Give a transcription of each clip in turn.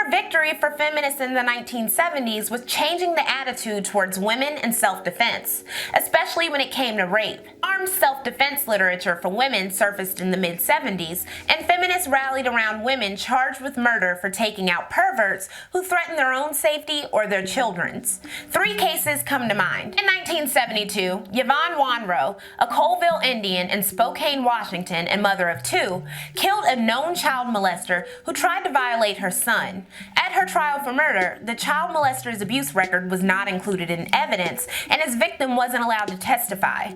major victory for feminists in the 1970s was changing the attitude towards women and self-defense, especially when it came to rape. Armed self-defense literature for women surfaced in the mid-70s, and feminists rallied around women charged with murder for taking out perverts who threatened their own safety or their children's. 3 cases come to mind. In 1972, Yvonne Wanrow, a Colville Indian in Spokane, Washington, and mother of 2, killed a known child molester who tried to violate her son. At her trial for murder, the child molester's abuse record was not included in evidence, and his victim wasn't allowed to testify.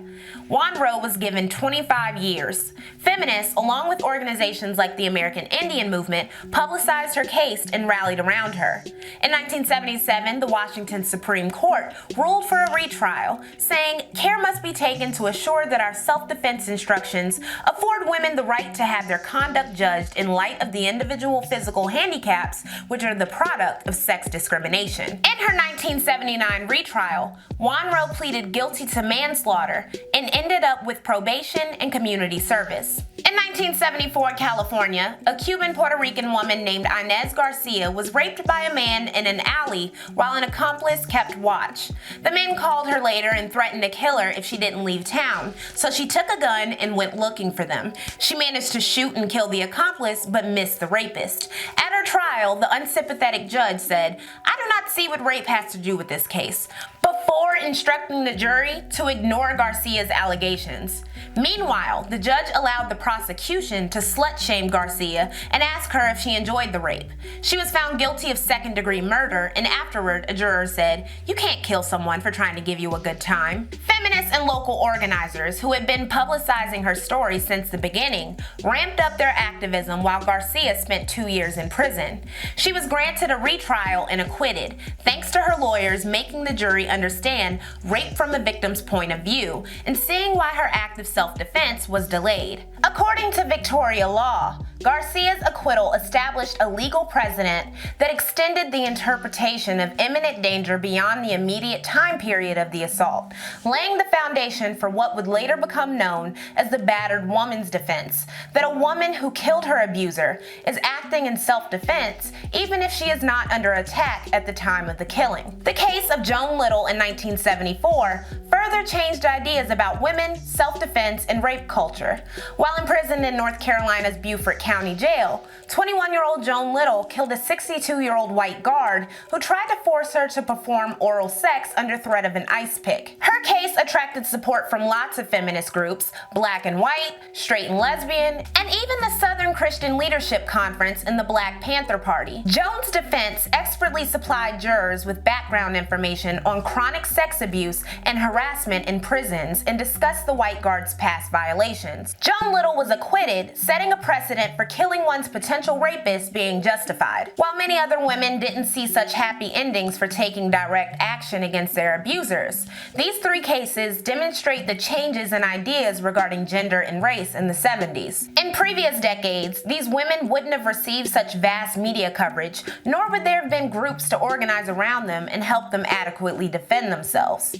Wanrow was given 25 years. Feminists, along with organizations like the American Indian Movement, publicized her case and rallied around her. In 1977, the Washington Supreme Court ruled for a retrial, saying care must be taken to assure that our self-defense instructions afford women the right to have their conduct judged in light of the individual physical handicaps which are the product of sex discrimination. In her 1979 retrial, Wanrow pleaded guilty to manslaughter and ended up with probation and community service. In 1974 California, a Cuban-Puerto Rican woman named Inez Garcia was raped by a man in an alley while an accomplice kept watch. The men called her later and threatened to kill her if she didn't leave town, so she took a gun and went looking for them. She managed to shoot and kill the accomplice but missed the rapist. At her trial, the unsympathetic judge said, "I do not see what rape has to do with this case," before instructing the jury to ignore Garcia's allegations. Meanwhile, the judge allowed the prosecution to slut-shame Garcia and ask her if she enjoyed the rape. She was found guilty of second-degree murder, and afterward, a juror said, "You can't kill someone for trying to give you a good time." Feminists and local organizers who had been publicizing her story since the beginning ramped up their activism while Garcia spent 2 years in prison. She was granted a retrial and acquitted, thanks to her lawyers making the jury understand rape from the victim's point of view and seeing why her act of self-defense was delayed. According to Victoria law, Garcia's acquittal established a legal precedent that extended the interpretation of imminent danger beyond the immediate time period of the assault, laying the foundation for what would later become known as the battered woman's defense, that a woman who killed her abuser is acting in self-defense even if she is not under attack at the time of the killing. The case of Joan Little in 1974 further changed ideas about women, self-defense, and rape culture. While imprisoned in North Carolina's Beaufort County Jail, 21-year-old Joan Little killed a 62-year-old white guard who tried to force her to perform oral sex under threat of an ice pick. Her case attracted support from lots of feminist groups, Black and White, Straight and Lesbian, and even the Southern Christian Leadership Conference and the Black Panther Party. Joan's defense expertly supplied jurors with background information on chronic sex abuse and harassment in prisons and discussed the white guard's past violations. Joan Little was acquitted, setting a precedent for killing one's potential rapist being justified. While many other women didn't see such happy endings for taking direct action against their abusers, these 3 cases demonstrate the changes in ideas regarding gender and race in the 70s. In previous decades, these women wouldn't have received such vast media coverage, nor would there have been groups to organize around them and help them adequately defend themselves.